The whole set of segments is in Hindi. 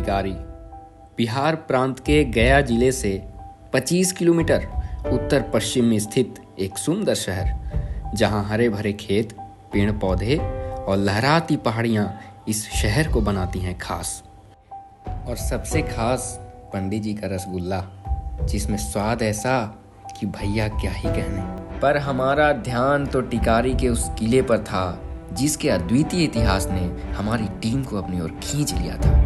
टिकारी बिहार प्रांत के गया जिले से 25 किलोमीटर उत्तर पश्चिम में स्थित एक सुंदर शहर, जहां हरे भरे खेत, पेड़ पौधे और लहराती पहाड़ियां इस शहर को बनाती हैं खास। और सबसे खास पंडित जी का रसगुल्ला, जिसमें स्वाद ऐसा कि भैया क्या ही कहने। पर हमारा ध्यान तो टिकारी के उस किले पर था जिसके अद्वितीय इतिहास ने हमारी टीम को अपनी ओर खींच लिया था।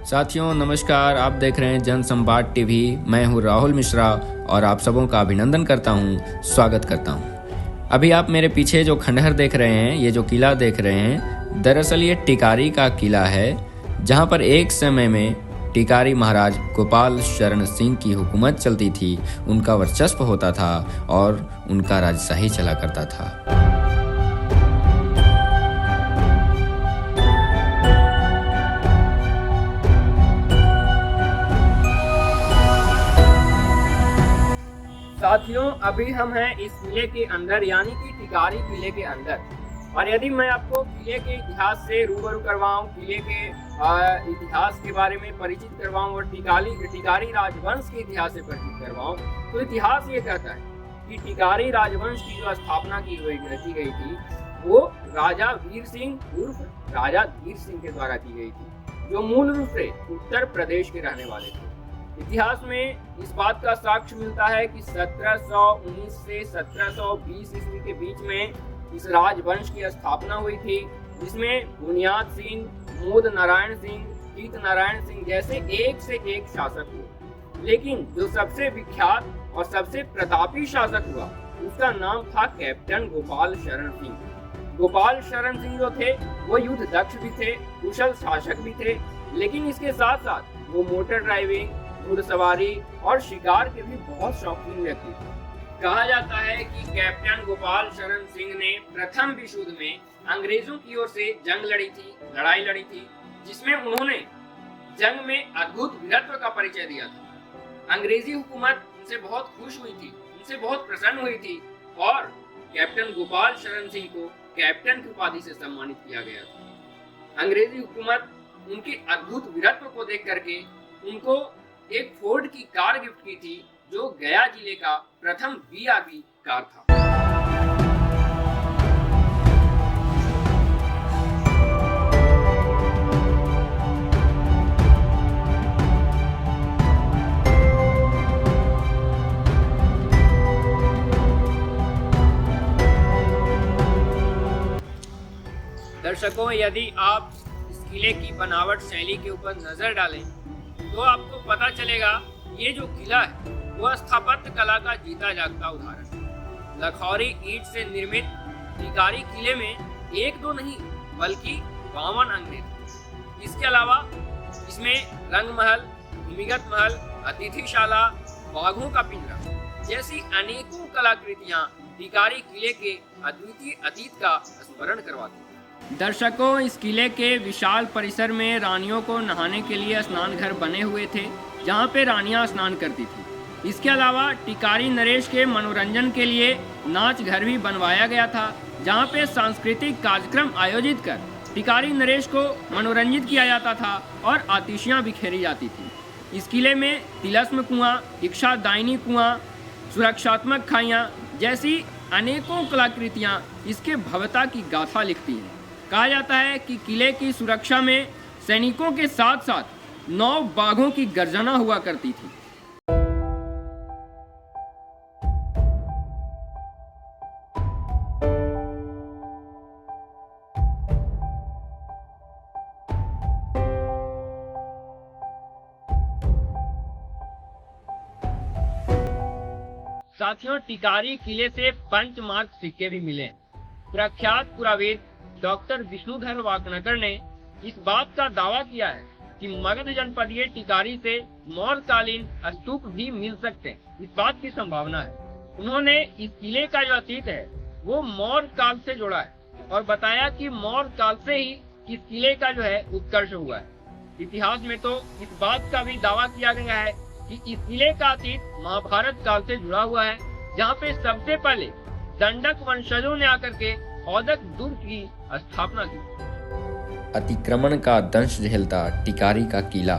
साथियों नमस्कार, आप देख रहे हैं जनसंवाद टीवी। मैं हूं राहुल मिश्रा और आप सबों का अभिनंदन करता हूं, स्वागत करता हूं। अभी आप मेरे पीछे जो खंडहर देख रहे हैं, ये जो किला देख रहे हैं, दरअसल ये टिकारी का किला है, जहां पर एक समय में टिकारी महाराज गोपाल शरण सिंह की हुकूमत चलती थी, उनका वर्चस्व होता था और उनका राजशाही चला करता था। साथियों, अभी हम हैं इस किले के अंदर, यानी कि टिकारी किले के अंदर। और यदि मैं आपको किले के इतिहास से रूबरू करवाऊं, किले के इतिहास के बारे में परिचित करवाऊं और टिकारी राजवंश के इतिहास से परिचित करवाऊं, तो इतिहास ये कहता है कि टिकारी राजवंश की जो स्थापना की गई थी वो राजा वीर सिंह उर्फ राजा धीर सिंह के द्वारा की गई थी, जो मूल रूप से उत्तर प्रदेश के रहने वाले थे। इतिहास में इस बात का साक्ष्य मिलता है कि 1719 से 1720 ईस्वी के बीच में इस राजवंश की स्थापना हुई थी, जिसमें बुनियाद सिंह, मोद नारायण सिंह, कीत नारायण सिंह जैसे एक से एक शासक हुए। लेकिन जो सबसे विख्यात और सबसे प्रतापी शासक हुआ, उसका नाम था कैप्टन गोपाल शरण सिंह। गोपाल शरण सिंह जो थे वो युद्ध दक्ष भी थे, कुशल शासक भी थे, लेकिन इसके साथ साथ वो मोटर ड्राइविंग, घुड़सवारी और शिकार के भी बहुत शौकीन व्यक्ति थे। कहा जाता है कि कैप्टन गोपाल शरण सिंह ने प्रथम विश्व युद्ध में अंग्रेजों की ओर से लड़ाई लड़ी थी, जिसमें उन्होंने जंग में अद्भुत वीरत्व का परिचय दिया था। अंग्रेजी हुकूमत उनसे बहुत खुश हुई थी, उनसे बहुत प्रसन्न हुई थी और कैप्टन गोपाल शरण सिंह को कैप्टन की उपाधि से सम्मानित किया गया था। अंग्रेजी हुकूमत उनके अद्भुत वीरत्व को देख करके उनको एक फोर्ड की कार गिफ्ट की थी, जो गया जिले का प्रथम BRB कार था। दर्शकों, यदि आप इस किले की बनावट शैली के ऊपर नजर डालें तो आपको पता चलेगा ये जो किला है वो स्थापत्य कला का जीता जागता उदाहरण है। लखौरी ईंट से निर्मित टिकारी किले में एक दो नहीं बल्कि 52 अंग थे। इसके अलावा इसमें रंग महल, भूमिगत महल, अतिथिशाला, बाघों का पिंजरा जैसी अनेकों कलाकृतियां टिकारी किले के अद्वितीय अतीत का स्मरण करवाती हैं। दर्शकों, इस किले के विशाल परिसर में रानियों को नहाने के लिए स्नान घर बने हुए थे, जहां पे रानियां स्नान करती थी। इसके अलावा टिकारी नरेश के मनोरंजन के लिए नाच घर भी बनवाया गया था, जहां पे सांस्कृतिक कार्यक्रम आयोजित कर टिकारी नरेश को मनोरंजित किया जाता था और आतिशियां बिखेरी जाती थी। इस किले में तिलस्म कुआं, इच्छादायिनी कुआं, सुरक्षात्मक खाइयां जैसी अनेकों कलाकृतियां इसके भव्यता की गाथा लिखती हैं। कहा जाता है कि किले की सुरक्षा में सैनिकों के साथ साथ 9 बाघों की गर्जना हुआ करती थी। साथियों, टिकारी किले से पंचमार्क सिक्के भी मिले। प्रख्यात पुराविद डॉक्टर विष्णुधर वाकनकर ने इस बात का दावा किया है कि मगध जनपदीय टिकारी से मौर्यकालीन स्तूप भी मिल सकते हैं। इस बात की संभावना है। उन्होंने इस किले का जो अतीत है वो मौर्य काल से जोड़ा है और बताया कि मौर्य काल से ही इस किले का जो है उत्कर्ष हुआ है। इतिहास में तो इस बात का भी दावा किया गया है कि इस किले का अतीत महाभारत काल से जुड़ा हुआ है, जहाँ पे सबसे पहले दंडक वंशजों ने आकर के औदक दुर्ग की स्थापना की। अतिक्रमण का दंश झेलता टिकारी का किला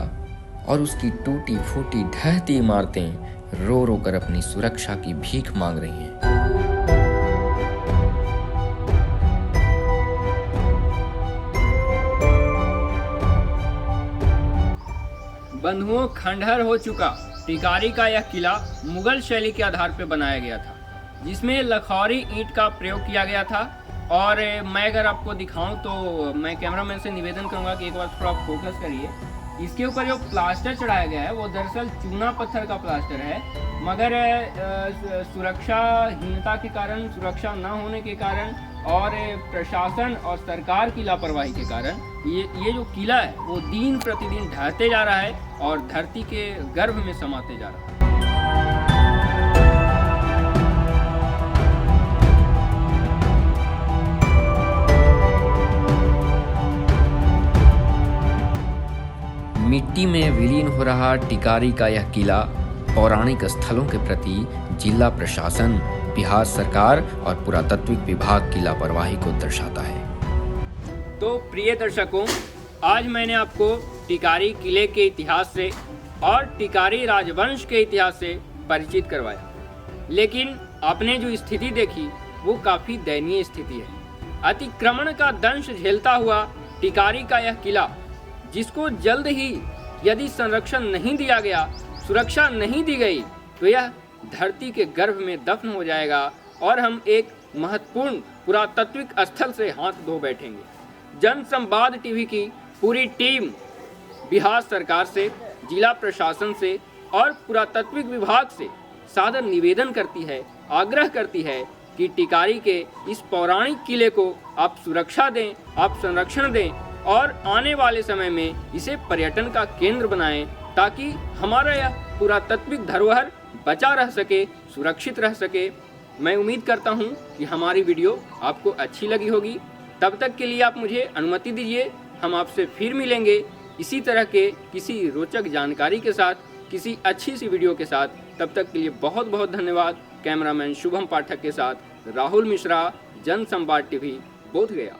और उसकी टूटी फूटी ढहती इमारतें रो रो कर अपनी सुरक्षा की भीख मांग रही हैं। बंधुओं, खंडहर हो चुका टिकारी का यह किला मुगल शैली के आधार पर बनाया गया था, जिसमें लखौरी ईंट का प्रयोग किया गया था। और मैं अगर आपको दिखाऊं तो मैं कैमरामैन से निवेदन करूंगा कि एक बार थोड़ा फोकस करिए। इसके ऊपर जो प्लास्टर चढ़ाया गया है वो दरअसल चूना पत्थर का प्लास्टर है, मगर सुरक्षाहीनता के कारण, सुरक्षा न होने के कारण और प्रशासन और सरकार की लापरवाही के कारण ये जो किला है वो दिन प्रतिदिन ढहते जा रहा है और धरती के गर्भ में समाते जा रहा है। मिट्टी में विलीन हो रहा टिकारी का यह किला पौराणिक स्थलों के प्रति जिला प्रशासन, बिहार सरकार और पुरातत्विक विभाग की लापरवाही को दर्शाता है। तो प्रिय दर्शकों, आज मैंने आपको टिकारी किले के इतिहास से और टिकारी राजवंश के इतिहास से परिचित करवाया, लेकिन आपने जो स्थिति देखी वो काफ़ी दयनीय स्थिति है। अतिक्रमण का दंश झेलता हुआ टिकारी का यह किला, जिसको जल्द ही यदि संरक्षण नहीं दिया गया, सुरक्षा नहीं दी गई, तो यह धरती के गर्भ में दफन हो जाएगा और हम एक महत्वपूर्ण पुरातत्विक स्थल से हाथ धो बैठेंगे। जन संवाद टीवी की पूरी टीम बिहार सरकार से, जिला प्रशासन से और पुरातत्विक विभाग से सादर निवेदन करती है, आग्रह करती है कि टिकारी के इस पौराणिक किले को आप सुरक्षा दें, आप संरक्षण दें और आने वाले समय में इसे पर्यटन का केंद्र बनाएं, ताकि हमारा यह पुरातत्विक धरोहर बचा रह सके, सुरक्षित रह सके। मैं उम्मीद करता हूं कि हमारी वीडियो आपको अच्छी लगी होगी। तब तक के लिए आप मुझे अनुमति दीजिए, हम आपसे फिर मिलेंगे इसी तरह के किसी रोचक जानकारी के साथ, किसी अच्छी सी वीडियो के साथ। तब तक के लिए बहुत बहुत धन्यवाद। कैमरामैन शुभम पाठक के साथ राहुल मिश्रा, जन संवाद टीवी, बोधगया।